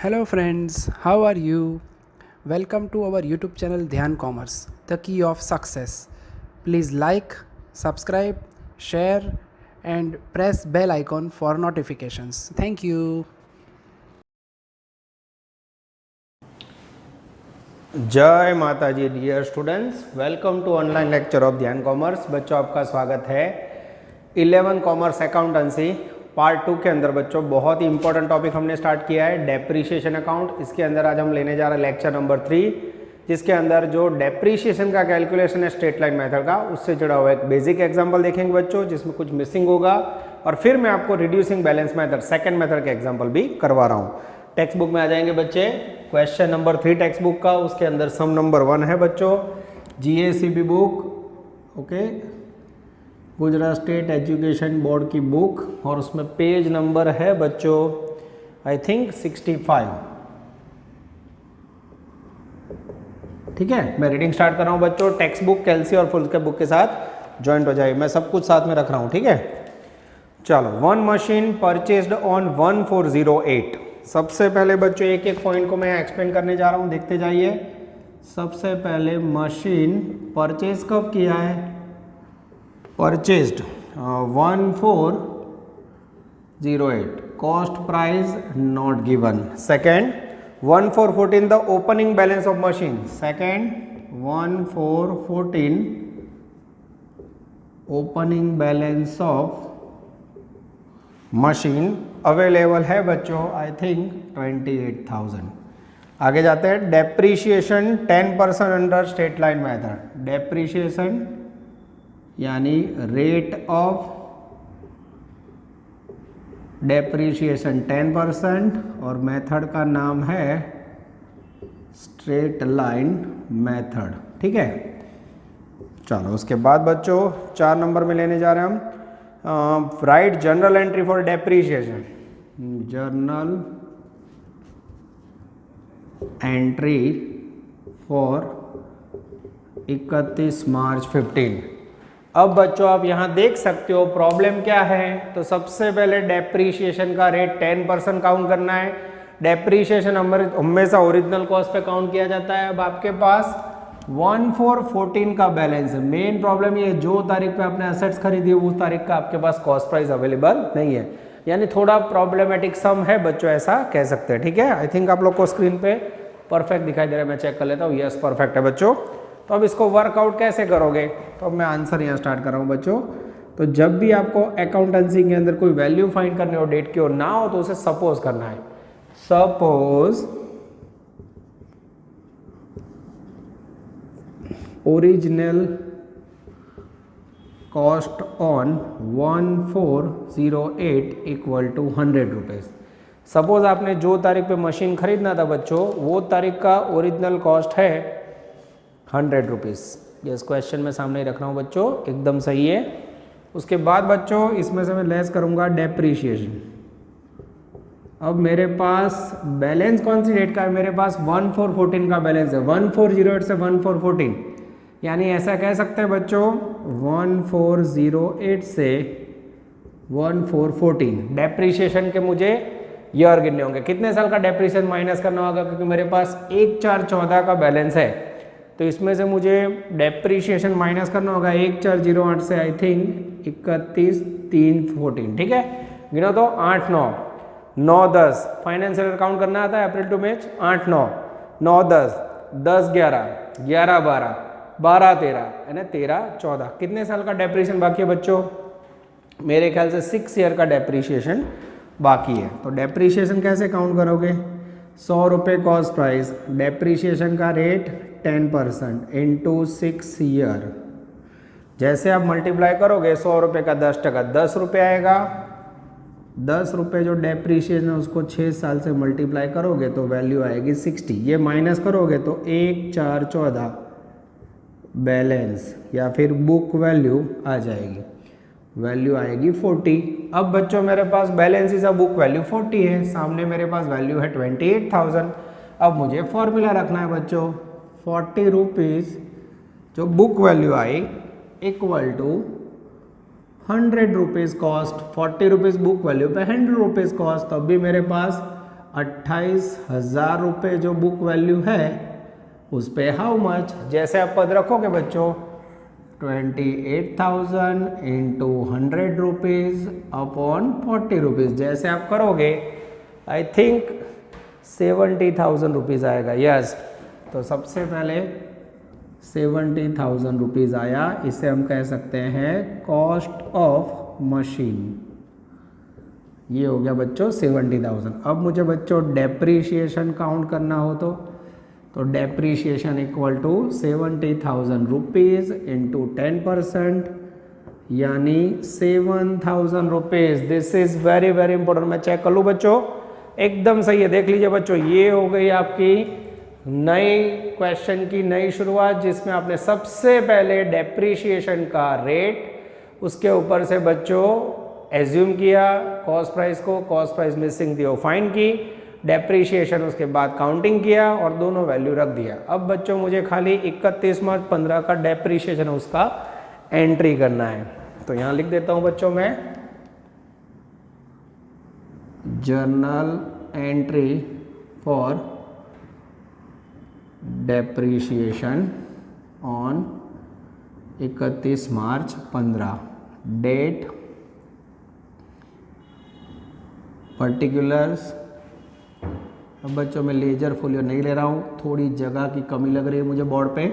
Hello friends, how are you? Welcome to our YouTube channel Dhyan Commerce, the key of success. Please like, subscribe, share and press bell icon for notifications. Thank you. जय माता जी dear students, welcome to online lecture of Dhyan commerce. बच्चों आपका स्वागत है 11 commerce accountancy part 2 के अंदर। बच्चों बहुत ही इंपॉर्टेंट टॉपिक हमने स्टार्ट किया है डेप्रीशिएशन अकाउंट। इसके अंदर आज हम लेने जा रहे हैं लेक्चर नंबर 3, जिसके अंदर जो डेप्रीशिएशन का कैलकुलेशन है स्ट्रेट लाइन मेथड का, उससे जुड़ा हुआ एक बेसिक एग्जाम्पल देखेंगे बच्चों, जिसमें कुछ मिसिंग होगा, और फिर मैं आपको reducing balance method second method के एग्जाम्पल भी करवा रहा हूँ। टेक्स्ट बुक में आ जाएंगे बच्चे, क्वेश्चन नंबर 3 टेक्स्ट बुक का, उसके अंदर सम नंबर 1 है बच्चों, GACB book, okay, Gujarat state education board की बुक, और उसमें पेज नंबर है बच्चों आई थिंक 65। ठीक है, मैं रीडिंग स्टार्ट कर रहा हूँ बच्चों। टेक्स्ट बुक कैल्सी और फुल के बुक के साथ ज्वाइंट हो जाए, मैं सब कुछ साथ में रख रहा हूँ। ठीक है, चलो। One machine purchased on 1408। सबसे पहले बच्चों एक एक पॉइंट को मैं एक्सप्लेन करने जा रहा हूँ, देखते जाइए। सबसे पहले मशीन परचेज कब किया है? Purchased 1408, cost price not given. Second 1414 the opening balance of machine. Second 1414 opening balance of machine available है बच्चों आई थिंक 28,000। आगे जाते हैं, depreciation 10% under straight line method. Depreciation यानी रेट ऑफ डेप्रीशिएशन 10%, और मेथड का नाम है स्ट्रेट लाइन मेथड। ठीक है, चलो। उसके बाद बच्चों 4 नंबर में लेने जा रहे हैं हम, right journal entry for depreciation. Journal entry for 31 March 15। अब बच्चों आप यहां देख सकते हो प्रॉब्लम क्या है। तो सबसे पहले डेप्रीशिएशन का रेट 10% काउंट करना है। डेप्रीशिएशन हमेशा ओरिजिनल कॉस्ट पे काउंट किया जाता है। अब आपके पास 1414 का बैलेंस है। मेन प्रॉब्लम ये, जो तारीख पे आपने असेट्स खरीदी उस तारीख का आपके पास कॉस्ट प्राइस अवेलेबल नहीं है, यानी थोड़ा प्रॉब्लमेटिक सम है बच्चों, ऐसा कह सकते हैं। ठीक है, आई थिंक आप लोग को स्क्रीन पे परफेक्ट दिखाई दे रहा है, मैं चेक कर लेता हूँ। यस, परफेक्ट है बच्चों। तो अब इसको वर्कआउट कैसे करोगे? तो अब मैं आंसर यहाँ स्टार्ट कर रहा हूँ बच्चों। तो जब भी आपको अकाउंटेंसी के अंदर कोई वैल्यू फाइंड करनी हो डेट की और ना हो, तो उसे सपोज करना है। Suppose original cost on 1408 equal to 100 rupees. सपोज आपने जो तारीख पे मशीन खरीदना था बच्चों, वो तारीख का ओरिजिनल कॉस्ट है 100 रुपीज़। यस, क्वेश्चन में सामने ही रख रहा हूँ बच्चों, एकदम सही है। उसके बाद बच्चों इसमें से मैं लेस करूँगा डेप्रीशिएशन। अब मेरे पास बैलेंस कौन सी डेट का है? मेरे पास 1414 का बैलेंस है। 1408 से 1414, यानी ऐसा कह सकते हैं बच्चों 1408 से 1414 डेप्रीशिएशन के मुझे ईयर गिनने होंगे। कितने साल का डेप्रीशिएशन माइनस करना होगा? क्योंकि मेरे पास 1414 का बैलेंस है, तो इसमें से मुझे डेप्रीशिएशन माइनस करना होगा 1408 से आई थिंक 31/3/14। ठीक है, गिनो तो 8 9 9 10 फाइनेंशियल अकाउंट करना आता है अप्रैल टू मार्च। 8 9 9 10 10 11 11 12 12 13 है ना, 13 14। कितने साल का डेप्रीशिएशन बाकी है बच्चों? मेरे ख्याल से 6 ईयर का डेप्रीशिएशन बाकी है। तो डेप्रीशिएशन कैसे काउंट करोगे? 100 रुपये कॉस्ट प्राइस, डेप्रीशिएशन का रेट 10% इंटू 6 ईयर। जैसे आप मल्टीप्लाई करोगे 100 रुपये का 10% 10 रुपये आएगा। 10 रुपये जो डेप्रीशिएशन है उसको 6 साल से मल्टीप्लाई करोगे तो वैल्यू आएगी 60। ये माइनस करोगे तो 1 4 14 बैलेंस या फिर बुक वैल्यू आ जाएगी, वैल्यू आएगी 40। अब बच्चों मेरे पास balance is a book value 40 है, सामने मेरे पास वैल्यू है 28,000। अब मुझे फॉर्मूला रखना है बच्चों, 40 रुपीज़ जो book value I equal to 100 rupees cost. 40 rupees book value पे 100 रुपीज़ कॉस्ट, तब भी मेरे पास 28,000 रुपये जो बुक वैल्यू है उस पे हाउ मच, जैसे आप पद रखोगे बच्चों 28,000 इंटू 100 रुपीज़ अपॉन 40 रुपीज़, जैसे आप करोगे आई थिंक 70,000 रुपीज़ आएगा। यस, तो सबसे पहले 70,000 रुपीज़ आया, इसे हम कह सकते हैं कॉस्ट ऑफ मशीन। ये हो गया बच्चों 70,000। अब मुझे बच्चों डेप्रीशिएशन काउंट करना हो तो depreciation equal to 70,000 rupees into 10%, यानी 7,000 rupees. This is very very important. मैं चेक कर लूँ बच्चों, एकदम सही है। देख लीजिए बच्चों, ये हो गई आपकी नई क्वेश्चन की नई शुरुआत, जिसमें आपने सबसे पहले डेप्रीशिएशन का रेट उसके ऊपर से बच्चों एज्यूम किया, कॉस्ट प्राइस को, कॉस्ट प्राइस मिसिंग थी वो फाइंड की, डेप्रीशिएशन उसके बाद काउंटिंग किया और दोनों वैल्यू रख दिया। अब बच्चों मुझे खाली 31 मार्च 15 का डेप्रीशिएशन उसका एंट्री करना है। तो यहाँ लिख देता हूँ बच्चों मैं journal entry for depreciation on 31 March 15, date, particulars. अब बच्चों मैं लेजर फोलियो नहीं ले रहा हूँ, थोड़ी जगह की कमी लग रही है मुझे बोर्ड पे,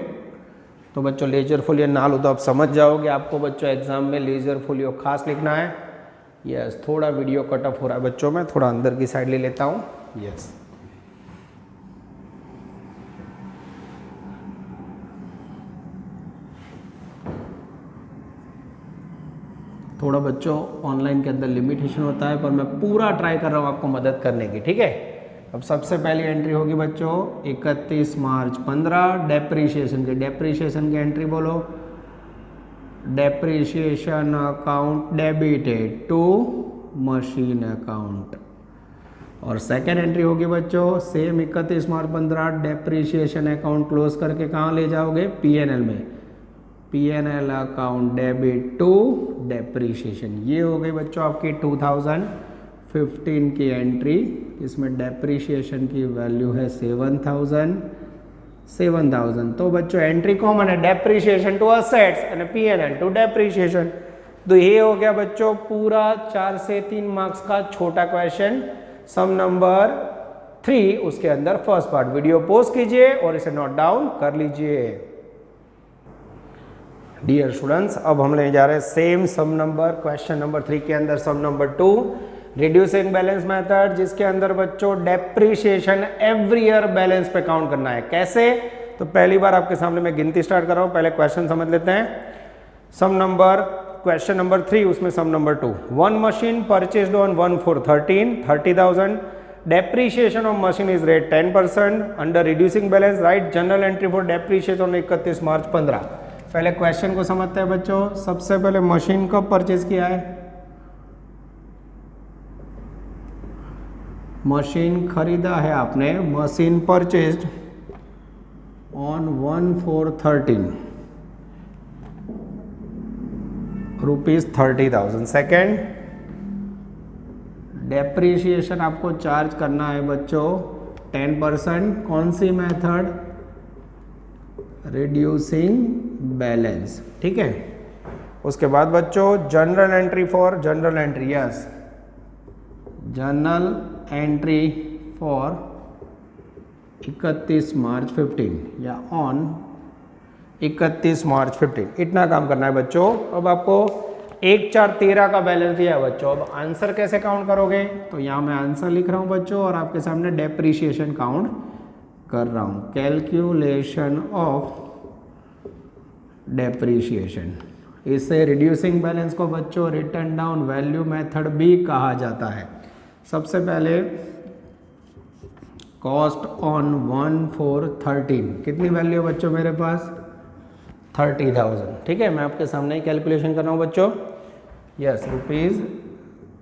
तो बच्चों लेजर फोलियो ना लो तो आप समझ जाओगे आपको बच्चों एग्जाम में लेजर फोलियो खास लिखना है। यस, थोड़ा वीडियो कट ऑफ हो रहा है बच्चों, मैं थोड़ा अंदर की साइड ले लेता हूँ। यस, थोड़ा बच्चों ऑनलाइन के अंदर लिमिटेशन होता है, पर मैं पूरा ट्राई कर रहा हूँ आपको मदद करने की, ठीक है। अब सबसे पहली एंट्री होगी बच्चों 31 मार्च 15 डेप्रीशिएशन की। डेप्रीशिएशन की एंट्री बोलो, depreciation account debited to machine account. और सेकेंड एंट्री होगी बच्चों same 31 March 15 depreciation account close करके कहाँ ले जाओगे, पीएनएल में, PNL account debit to depreciation. ये हो गई बच्चों आपकी 2015 की एंट्री, इसमें डेप्रीशिएशन की वैल्यू है 7,000। तो बच्चों एंट्री कॉमन है, depreciation to assets and PNL to depreciation. तो ये हो गया बच्चों पूरा 4 से 3 मार्क्स का छोटा क्वेश्चन, सम नंबर 3 उसके अंदर फर्स्ट पार्ट। वीडियो पॉज कीजिए और इसे नोट डाउन कर लीजिए। डियर स्टूडेंट्स, अब हम लेने जा रहे हैं सेम सम नंबर क्वेश्चन नंबर 3 के अंदर सम नंबर 2, रिड्यूसिंग बैलेंस मेथड, जिसके अंदर बच्चों डेप्रीशिएशन एवरी ईयर बैलेंस पे काउंट करना है। कैसे? तो पहली बार आपके सामने मैं गिनती स्टार्ट कर रहा हूँ, पहले क्वेश्चन समझ लेते हैं। सम नंबर क्वेश्चन नंबर 3 उसमें sum number 2, one machine purchased on 1/4/13 30,000, depreciation of machine is rate 10%, under reducing balance write journal entry for depreciation on 31 March 15। पहले क्वेश्चन को समझते हैं बच्चों। सबसे पहले मशीन कब परचेज किया है, मशीन खरीदा है आपने, machine purchased on 1/4/13 rupees 30,000। Second, depreciation आपको चार्ज करना है बच्चों 10%। कौन सी मेथड, रिड्यूसिंग बैलेंस, ठीक है। उसके बाद बच्चों general entry for general entry, yes general entry for 31 March 15 या ऑन 31 मार्च 15, इतना काम करना है बच्चों। अब आपको 1/4/13 का बैलेंस दिया है बच्चों। अब आंसर कैसे काउंट करोगे, तो यहाँ मैं आंसर लिख रहा हूँ बच्चों और आपके सामने डेप्रीशिएशन काउंट कर रहा हूँ। कैलकुलेशन ऑफ डेप्रीशिएशन, इसे रिड्यूसिंग बैलेंस को बच्चों रिटर्न डाउन वैल्यू मेथड भी कहा जाता है। सबसे पहले कॉस्ट ऑन 1/4/13, कितनी वैल्यू है बच्चों मेरे पास, 30,000, ठीक है। मैं आपके सामने ही कैलकुलेशन कर रहा हूँ बच्चों। यस, रुपीज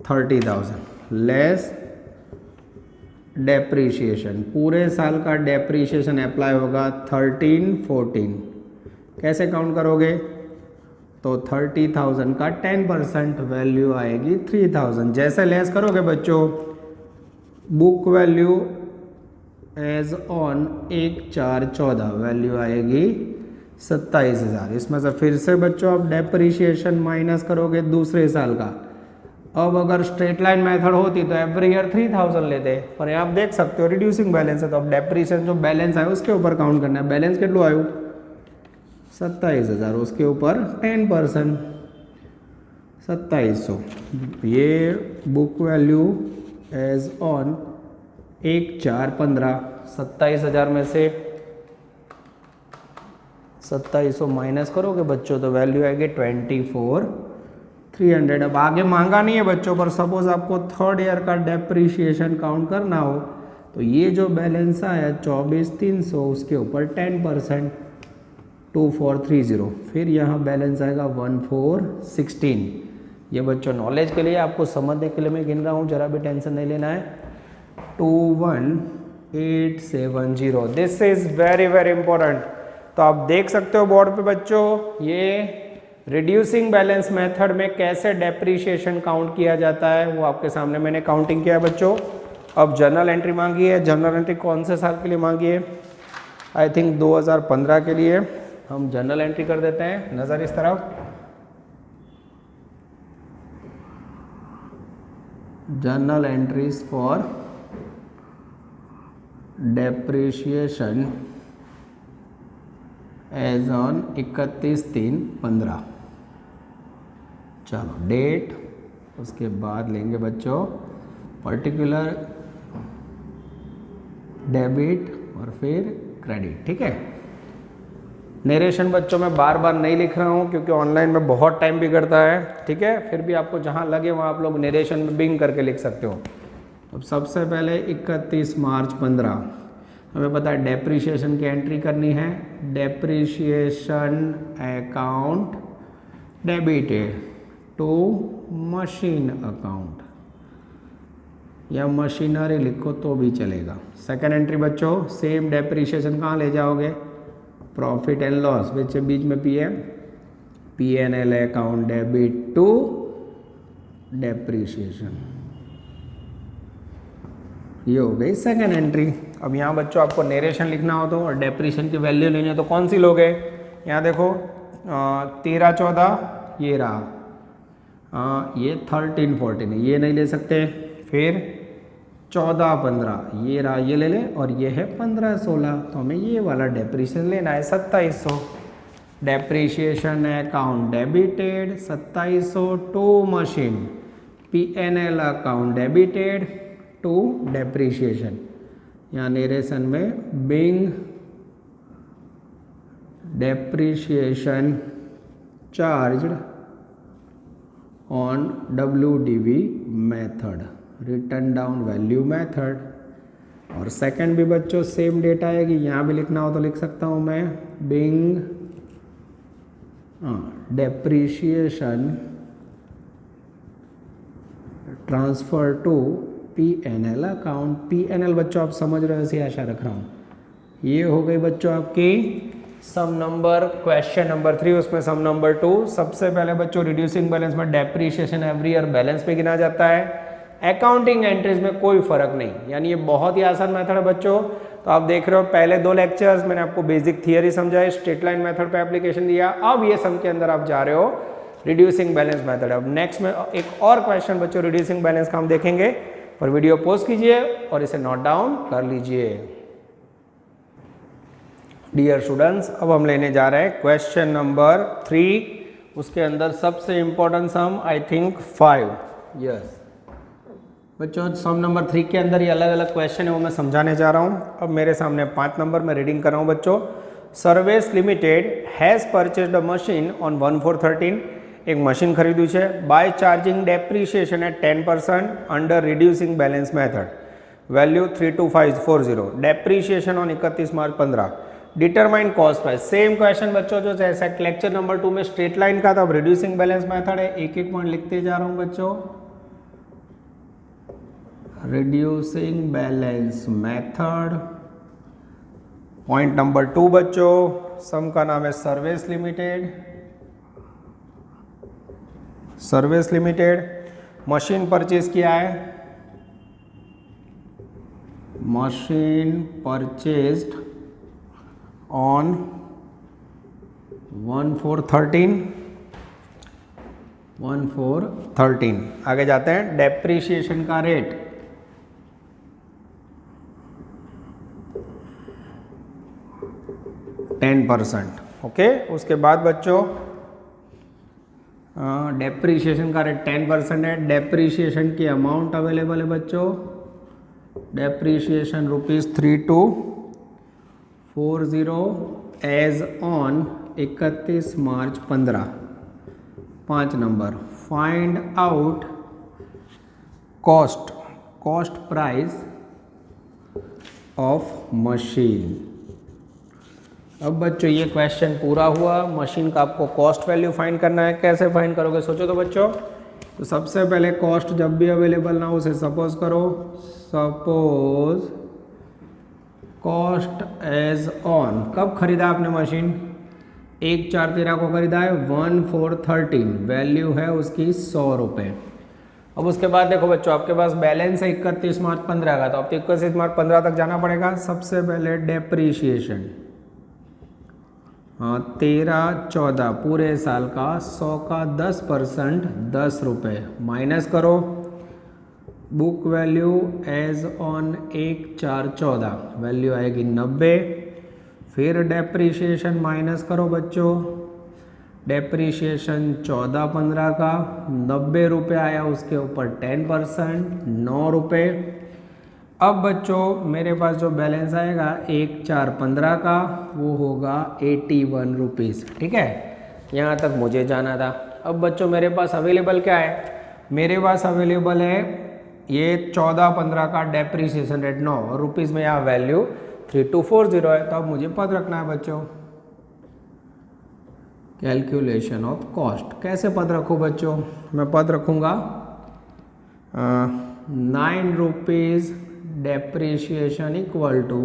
30,000 लेस डेप्रीशिएशन, पूरे साल का डेप्रीशिएशन अप्लाई होगा 13/14। कैसे काउंट करोगे, तो 30,000 का 10% वैल्यू आएगी 3,000। जैसे लेस करोगे बच्चों book value as on 1/4/14 value आएगी 27,000। इसमें से फिर से बच्चों आप डेप्रिशिएशन माइनस करोगे दूसरे साल का। अब अगर स्ट्रेट लाइन मेथड होती तो एवरी ईयर 3000 लेते, पर यहाँ आप देख सकते हो रिड्यूसिंग बैलेंस है तो अब डेप्रिशिएशन जो बैलेंस है उसके ऊपर काउंट करना है। बैलेंस कितना आयु 27,000, उसके ऊपर 10% 2700। ये बुक वैल्यू एज ऑन 1/4/15, 27,000 में से 2700 माइनस करोगे बच्चों तो वैल्यू आएगी 24,300। अब आगे मांगा नहीं है बच्चों, पर सपोज आपको थर्ड ईयर का डेप्रिशिएशन काउंट करना हो तो ये जो बैलेंस आया 24,300 उसके ऊपर 10% 2430, फिर यहाँ बैलेंस आएगा 1416। ये बच्चों नॉलेज के लिए आपको समझने के लिए मैं गिन रहा हूँ, जरा भी टेंशन नहीं लेना है। 21870, this is very very important. तो आप देख सकते हो बोर्ड पे बच्चों ये रिड्यूसिंग बैलेंस मेथड में कैसे डेप्रिशिएशन काउंट किया जाता है वो आपके सामने मैंने काउंटिंग किया है बच्चों। अब जर्नल एंट्री मांगी है, जर्नल एंट्री कौन से साल के लिए मांगी है? आई थिंक 2015 के लिए। हम जर्नल एंट्री कर देते हैं, नज़र इस तरफ। Journal entries for depreciation as on 31/3/15। चलो डेट, उसके बाद लेंगे बच्चों पर्टिकुलर डेबिट और फिर क्रेडिट। ठीक है, नरेशन बच्चों मैं बार बार नहीं लिख रहा हूँ क्योंकि ऑनलाइन में बहुत टाइम बिगड़ता है। ठीक है, फिर भी आपको जहाँ लगे वहाँ आप लोग नरेशन में बिंग करके लिख सकते हो। अब सबसे पहले 31 मार्च 15 हमें पता है डेप्रिशिएशन की एंट्री करनी है। Depreciation account debited to machine account, या मशीनरी लिखो तो भी चलेगा। सेकेंड एंट्री बच्चों सेम डेप्रिशिएशन कहाँ ले जाओगे? प्रॉफिट एंड लॉस, विच बीच में पी है PNL account debit to depreciation. ये हो गई सेकेंड एंट्री। अब यहाँ बच्चों आपको नरेशन लिखना हो तो और डेप्रिशिएशन की वैल्यू लेनी हो तो कौन सी लोगे? यहाँ देखो 13/14 ये रहा, ये 13/14 है, ये नहीं ले सकते। फिर 14/15 ये रहा, ये ले ले, और ये है 15/16 तो हमें ये वाला डेप्रिशिएशन लेना है 2700। Depreciation account debited 2700 to machine, PNL account debited to depreciation. यहाँ नरेशन में being depreciation charged on WDV method, written down value method. और सेकंड भी बच्चों सेम डेटा आएगी, यहाँ भी लिखना हो तो लिख सकता हूँ मैं being depreciation transfer to PNL account. PNL बच्चों आप समझ रहे हो, ऐसी आशा रख रहा हूँ। ये हो गई बच्चों आपकी सम नंबर क्वेश्चन नंबर 3, उसमें सम नंबर 2। सबसे पहले बच्चों रिड्यूसिंग बैलेंस में डेप्रिशिएशन एवरी ईयर बैलेंस पे गिना जाता है। अकाउंटिंग एंट्रीज में कोई फर्क नहीं, यानी ये बहुत ही आसान मेथड है बच्चों। तो आप देख रहे हो पहले 2 लेक्चर्स मैंने आपको बेसिक थियरी समझाई, स्ट्रेट लाइन मेथड पे एप्लीकेशन दिया। अब ये सम के अंदर आप जा रहे हो रिड्यूसिंग बैलेंस मेथड। अब नेक्स्ट में एक और क्वेश्चन बच्चों रिड्यूसिंग बैलेंस का हम देखेंगे, पर वीडियो पॉज कीजिए और इसे नोट डाउन कर लीजिए। डियर स्टूडेंट्स, अब हम लेने जा रहे हैं क्वेश्चन नंबर 3। उसके अंदर सबसे important sum I think 5। Yes बच्चों, सम नंबर 3 के अंदर ये अलग अलग क्वेश्चन है वो मैं समझाने जा रहा हूँ। अब मेरे सामने 5 नंबर में रीडिंग कर रहा हूँ बच्चों। Service limited has purchased a machine on 1/4/13। एक मशीन खरीदी है by charging depreciation at 10% under reducing balance method, value 32540। Depreciation on 31 March 15। Determine cost price. Same question बच्चों जो जैसा लेक्चर नंबर 2 में स्ट्रेट लाइन का था, अब रिड्यूसिंग बैलेंस मेथड है। एक एक पॉइंट लिखते जा रहा हूँ बच्चों। Reducing balance method point number 2 बच्चों, सम का नाम है service limited. Service limited machine purchase किया है मशीन परचेज्ड ऑन 1/4/13 आगे जाते हैं। डेप्रीशिएशन का रेट 10%। ओके, उसके बाद बच्चों डेप्रीशिएशन का रेट 10% है। डेप्रीशिएशन की अमाउंट अवेलेबल है बच्चों, depreciation ₹3240 as on 31 March 15। 5 number, find out cost price of machine. अब बच्चों ये क्वेश्चन पूरा हुआ। मशीन का आपको कॉस्ट वैल्यू फाइंड करना है। कैसे फाइंड करोगे सोचो तो बच्चों। तो सबसे पहले कॉस्ट जब भी अवेलेबल ना हो उसे सपोज करो, सपोज कॉस्ट एज ऑन। कब खरीदा आपने मशीन? 1/4/13 को खरीदा है, 1/4/13 वैल्यू है उसकी 100 रुपये। अब उसके बाद देखो बच्चों, आपके पास बैलेंस है 31 मार्च 15 का, तो आपको 31 मार्च 15 तक जाना पड़ेगा। सबसे पहले डेप्रीशिएशन, हाँ 13/14 पूरे साल का 100 का 10% 10 रुपये माइनस करो। Book value as on 1/4/14 value आएगी 90। फिर डेप्रीशिएशन माइनस करो बच्चों, डेप्रीशिएशन 14/15 का 90 रुपये आया, उसके ऊपर 10% 9 रुपये। अब बच्चों मेरे पास जो बैलेंस आएगा 1/4/15 का वो होगा 81 रुपीज़। ठीक है, यहाँ तक मुझे जाना था। अब बच्चों मेरे पास अवेलेबल क्या है? मेरे पास अवेलेबल है ये 14/15 का डेप्रीशिएशन रेट 9 और रुपीज़ में यहाँ वैल्यू 3240 है। तो अब मुझे पद रखना है बच्चों, कैलकुलेशन ऑफ कॉस्ट। कैसे पद रखूँ बच्चों? मैं पद रखूँगा 9 rupees depreciation equal to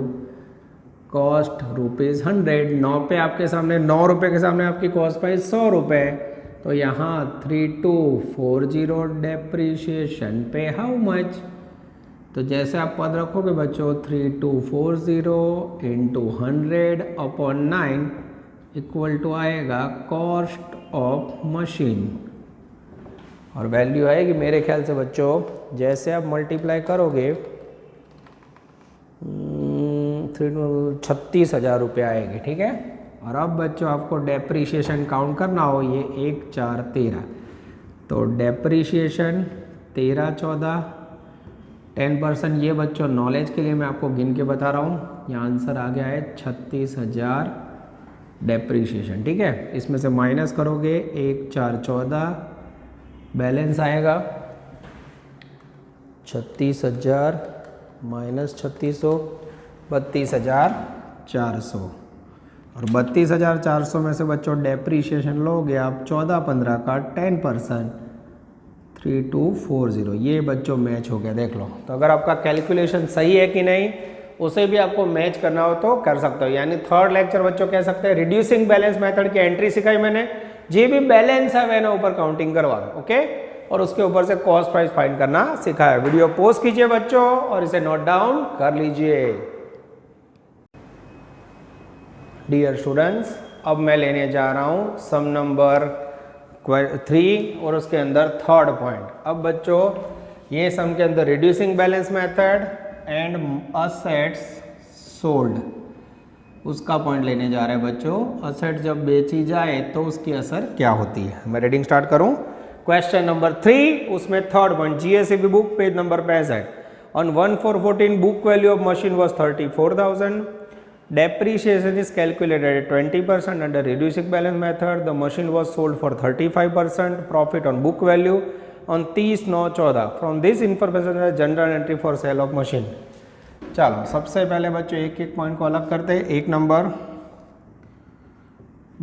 cost ₹100। 9 पे आपके सामने 9 रुपये के सामने आपकी कॉस्ट प्राइस 100 रुपये, तो यहाँ 3240 डेप्रीशिएशन पे हाउ मच। तो जैसे आप पद रखोगे बच्चों 3240 इंटू 100/9 इक्वल टू आएगा कॉस्ट ऑफ मशीन और वैल्यू आएगी मेरे ख्याल से बच्चों, जैसे आप मल्टीप्लाई करोगे 36,000 रुपये आएगी। ठीक है, और अब बच्चों आपको डेप्रीशिएशन काउंट करना हो, ये 1/4/13 तो डेप्रीशिएशन 13/14 10%। ये बच्चों नॉलेज के लिए मैं आपको गिन के बता रहा हूँ। यहाँ आंसर आ गया है 36,000 डेप्रीशिएशन। ठीक है, इसमें से माइनस करोगे 1/4/14 बैलेंस आएगा 36,000 माइनस 3600 32,400 और 32,400 में से बच्चों डेप्रीशिएशन लोगे आप 14/15 का 10% 3240। ये बच्चों मैच हो गया, देख लो। तो अगर आपका कैलकुलेशन सही है कि नहीं उसे भी आपको मैच करना हो तो कर सकते हो। यानी थर्ड लेक्चर बच्चों कह सकते हैं रिड्यूसिंग बैलेंस मेथड की एंट्री सिखाई मैंने। जे भी बैलेंस है वह ना ऊपर काउंटिंग करवा, ओके, और उसके ऊपर से कॉस्ट प्राइस फाइंड करना सिखाया। वीडियो पोस्ट कीजिए बच्चों और इसे नोट डाउन कर लीजिए। डियर स्टूडेंट्स, अब मैं लेने जा रहा हूं सम नंबर 3 और उसके अंदर थर्ड पॉइंट। अब बच्चों ये सम के अंदर reducing balance method and assets sold उसका पॉइंट लेने जा रहे हैं बच्चों। असेट जब बेची जाए तो उसकी असर क्या होती है। मैं रीडिंग स्टार्ट करूं। क्वेश्चन नंबर 3 उसमें third point, GSEB book page number 65। On 1/4/14 book value of machine was 34,000। Depreciation is calculated at 20% under reducing balance method. The machine was sold for 35%. Profit on book value on 30/9/14. From this information है general entry for sale of machine. चलो सबसे पहले बच्चों एक एक point को अलग करते हैं। एक number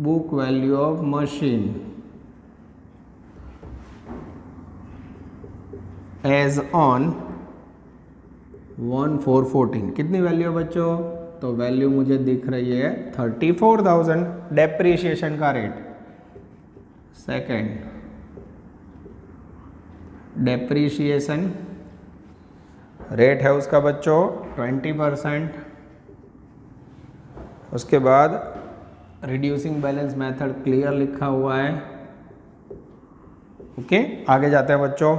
book value of machine as on 1/4/14 कितनी वैल्यू है बच्चों? तो वैल्यू मुझे दिख रही है 34,000 डेप्रीशिएशन का रेट। सेकंड डेप्रीशिएशन रेट है उसका बच्चों 20%। उसके बाद रिड्यूसिंग बैलेंस मेथड क्लियर लिखा हुआ है। ओके, आगे जाते हैं बच्चों।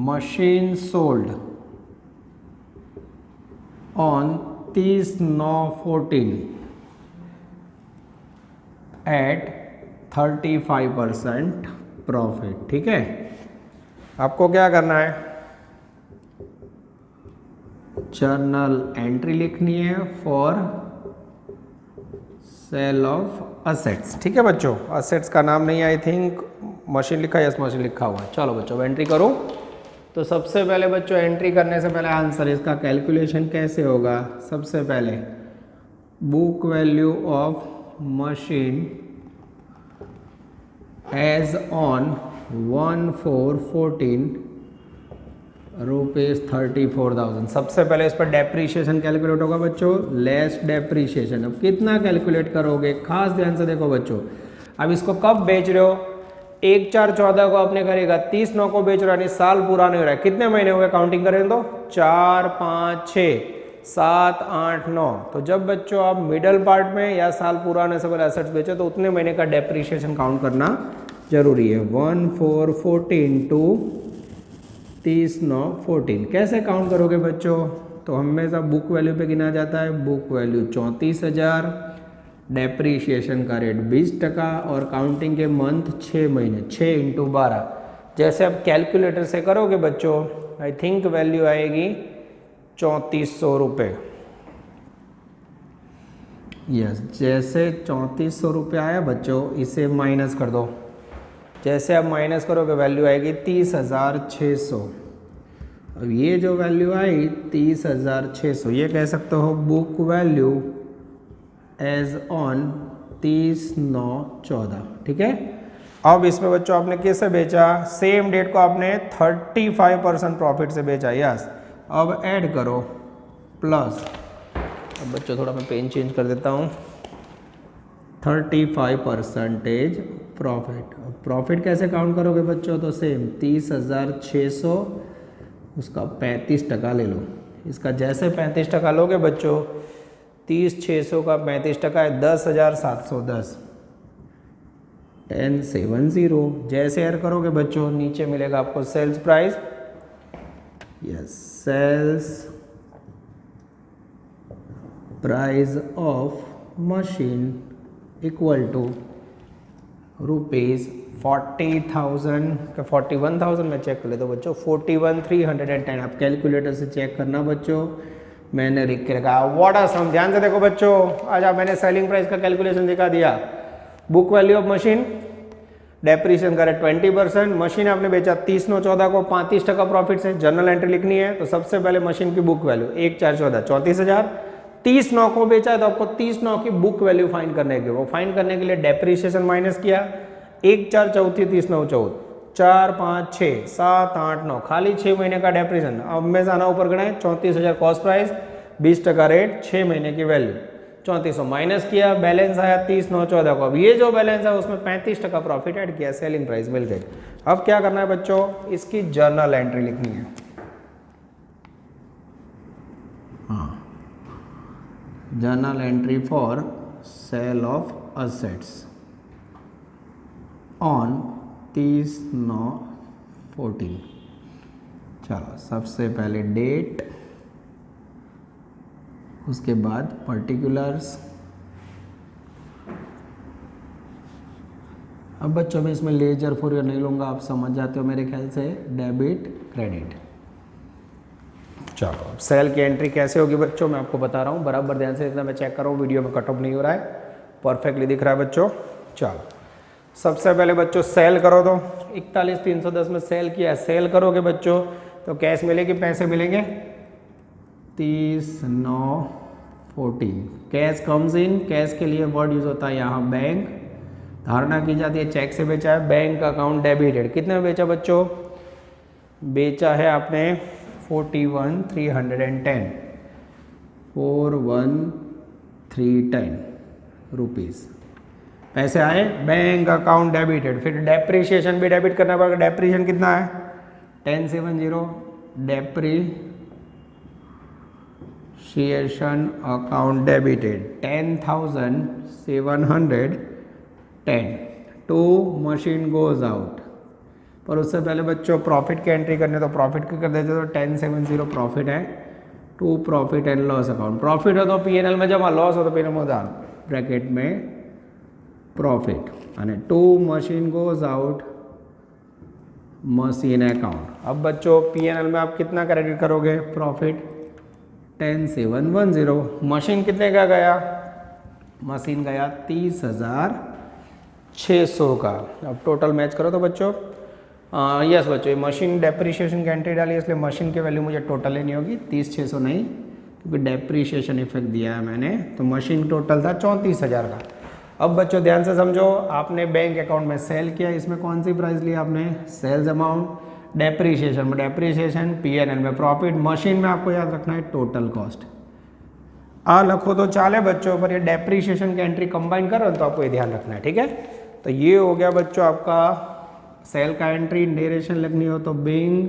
Machine sold on 30/9/14 at 35% profit. ठीक है, आपको क्या करना है, जर्नल एंट्री लिखनी है फॉर सेल ऑफ असेट्स। ठीक है बच्चों, असेट्स का नाम नहीं, आई थिंक मशीन लिखा है, यस मशीन लिखा हुआ है। चलो बच्चों एंट्री करो। तो सबसे पहले बच्चों एंट्री करने से पहले आंसर, इसका कैलकुलेशन कैसे होगा। सबसे पहले book value of machine as on 1/4/14 ₹34,000। सबसे पहले इस पर डेप्रीशिएशन कैलकुलेट होगा बच्चों, लेस डेप्रीशिएशन। अब कितना कैलकुलेट करोगे, खास ध्यान से देखो बच्चों। अब इसको कब बेच रहे हो, 1/4/14 को आपने करेगा, 30/9 को बेच रहा है, साल पूरा नहीं हो रहा है। कितने महीने हुए काउंटिंग करें तो 4 5 6 7 8 9। तो जब बच्चों आप मिडल पार्ट में या साल पूरा होने से पहले एसेट्स बेचे तो उतने महीने का डेप्रीशिएशन काउंट करना जरूरी है। 1/4/14 टू 30/9/14 कैसे काउंट करोगे बच्चों, तो हमेशा बुक वैल्यू पे गिना जाता है। बुक वैल्यू 34,000, डेप्रीशिएशन का रेट 20% और काउंटिंग के मंथ 6 महीने, 6 × 12। जैसे आप कैलकुलेटर से करोगे बच्चों, आई थिंक वैल्यू आएगी 3400 रुपये। यस, जैसे 3400 रुपये आया बच्चों, इसे माइनस कर दो। जैसे आप माइनस करोगे वैल्यू आएगी 30,600। अब ये जो वैल्यू आई 30,600, ये कह सकते हो बुक वैल्यू एज ऑन 30/9/14। ठीक है, अब इसमें बच्चों आपने कैसे बेचा, सेम डेट को आपने 35% प्रॉफिट से बेचा। यस, अब ऐड करो प्लस, अब बच्चों थोड़ा मैं पेन चेंज कर देता हूँ, 35% प्रॉफिट। अब प्रॉफिट कैसे काउंट करोगे बच्चों, तो सेम 30,600, उसका 35% ले लो। इसका जैसे 35% लोगे बच्चों, 30,600 का 35% है 10,710, 1070। जैसे ऐड करोगे बच्चों, नीचे मिलेगा आपको sales price. Yes, sales price of machine equal to ₹40,000 का 41,000 में चेक कर लेता हूँ बच्चों, 41,310। आप कैलकुलेटर से चेक करना बच्चों, मैंने लिख के रखा व्हाट आर सम। ध्यान से देखो बच्चों, आज मैंने सेलिंग प्राइस का कैलकुलेशन दिखा दिया। Book value of machine, depreciation का रेट 20%, मशीन आपने बेचा 30/9/14 को 35% प्रॉफिट से। जर्नल एंट्री लिखनी है, तो सबसे पहले मशीन की बुक वैल्यू 1/4/14 34,000, 30/9 को बेचा है तो आपको 30/9 की बुक वैल्यू फाइंड करने के, वो फाइंड करने के लिए डेप्रीशिएशन माइनस किया, 1/4/14 30/9/14, 4 5 6 7 8 9, खाली 6 महीने का डेप्रीशिएशन। अब में जाना ऊपर गणाए 34,000 कॉस्ट प्राइस, 20% रेट, 6 महीने की वैल्यू, 3400 माइनस किया, बैलेंस आया 30/9/14 को। अब ये जो बैलेंस है उसमें 35% प्रॉफिट ऐड किया, सेलिंग प्राइस मिल गई। अब क्या करना है बच्चों, इसकी जर्नल एंट्री लिखनी है। हाँ, journal entry for sale of assets on 30/9/14। चलो सबसे पहले डेट, उसके बाद पर्टिकुलर्स। अब बच्चों में इसमें लेजर फोरियर नहीं लूँगा, आप समझ जाते हो मेरे ख्याल से, डेबिट क्रेडिट। चलो सेल की एंट्री कैसे होगी बच्चों, मैं आपको बता रहा हूँ, बराबर ध्यान से, इतना मैं चेक कर रहा हूँ, वीडियो में कट ऑफ नहीं हो रहा है, परफेक्टली दिख रहा है बच्चों। चलो सबसे पहले बच्चों सेल करो, तो 41,310 में सेल किया, सेल करोगे बच्चों तो कैश मिलेगी, पैसे मिलेंगे 30/9/14। कैश कम्स इन, कैश के लिए वर्ड यूज होता है यहाँ बैंक। धारणा की जाती है चेक से बेचा है, बैंक अकाउंट डेबिटेड। कितने में बेचा बच्चों, बेचा है आपने 41,310, 41,310 रुपीज़ पैसे आए, बैंक अकाउंट डेबिटेड। फिर डेप्रीशिएशन भी डेबिट करना पड़ेगा, डेप्रीशिएशन कितना है 1070, depreciation account debited 10,710 to machine goes out. पर उससे पहले बच्चों प्रॉफिट की एंट्री करनी है तो प्रॉफिट की कर देते तो 1070 प्रॉफिट है to profit and loss account. Profit हो तो पीएनएल में जमा, लॉस हो तो पीएनएल में दान, ब्रैकेट में प्रॉफिट અને to machine goes out machine account. अब बच्चों पीएनएल में आप कितना क्रेडिट करोगे? प्रॉफिट 10,710। मशीन कितने का गया? मशीन गया 30,600 का। अब टोटल मैच करो तो बच्चों यस बच्चों, ये मशीन डेप्रिसिएशन की एंट्री डाली इसलिए मशीन की वैल्यू मुझे टोटल लेनी होगी 30,600 नहीं, क्योंकि डेप्रिसिएशन इफेक्ट दिया है मैंने। तो मशीन टोटल था 34,000 का। अब बच्चों ध्यान से समझो, आपने बैंक अकाउंट में सेल किया, इसमें कौन सी प्राइस ली आपने? Sales amount. डेप्रिसिएशन में डेप्रिसिएशन, पीएनएल में प्रॉफिट, मशीन में आपको याद रखना है टोटल कॉस्ट। आ लखो तो चाले बच्चों, पर ये डेप्रिसिएशन की एंट्री कंबाइन करो तो आपको ये ध्यान रखना है, ठीक है। तो ये हो गया बच्चों आपका सेल का एंट्री। डेरिवेशन लिखनी हो तो being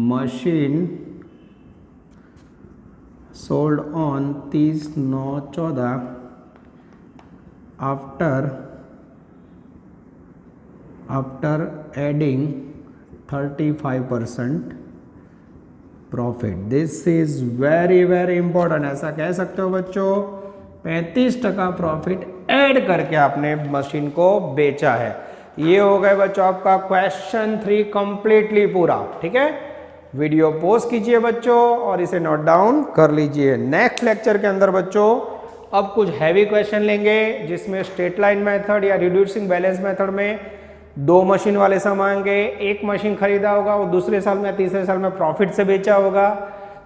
machine sold on 30/9/14 after adding 35% profit. This is very very important. ऐसा कह सकते हो बच्चों 35% प्रॉफिट ऐड करके आपने मशीन को बेचा है। ये हो गए बच्चों आपका क्वेश्चन 3 कंप्लीटली पूरा, ठीक है। वीडियो पॉज कीजिए बच्चों और इसे नोट डाउन कर लीजिए। नेक्स्ट लेक्चर के अंदर बच्चों अब कुछ हैवी क्वेश्चन लेंगे, जिसमें स्ट्रेट लाइन मेथड या रिड्यूसिंग बैलेंस मेथड में 2 मशीन वाले सामांगे, एक मशीन खरीदा होगा वो दूसरे साल में तीसरे साल में प्रॉफिट से बेचा होगा।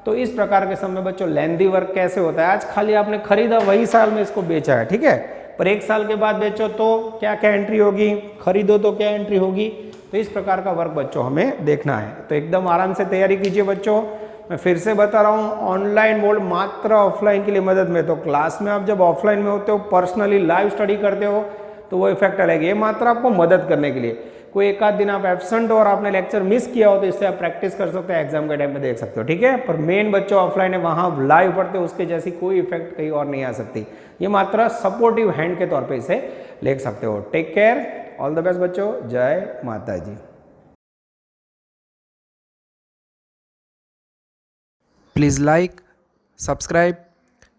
तो इस प्रकार के समय बच्चों लेंदी वर्क कैसे होता है? आज खाली आपने खरीदा, वही साल में इसको बेचा है, ठीक है, पर 1 साल के बाद बेचो तो क्या क्या एंट्री होगी, खरीदो तो क्या एंट्री होगी। तो इस प्रकार का वर्क बच्चों हमें देखना है। तो एकदम आराम से तैयारी कीजिए बच्चों। मैं फिर से बता रहा हूँ, ऑनलाइन मोड मात्र ऑफलाइन के लिए मदद में। तो क्लास में आप जब ऑफलाइन में होते हो, पर्सनली लाइव स्टडी करते हो, तो वो इफेक्ट अलग है। ये मात्र आपको मदद करने के लिए। कोई एक आध दिन आप एब्सेंट हो और आपने लेक्चर मिस किया हो तो इससे आप प्रैक्टिस कर सकते हो, एग्जाम के टाइम में देख सकते हो, ठीक है। पर मेन बच्चों ऑफलाइन है, वहाँ लाइव पढ़ते हो, उसके जैसी कोई इफेक्ट कहीं और नहीं आ सकती। ये मात्र सपोर्टिव हैंड के तौर पे इसे लिख सकते हो। Take care, all the best बच्चों, जय माता जी। Please like, subscribe,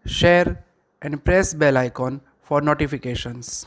share and press bell icon for notifications.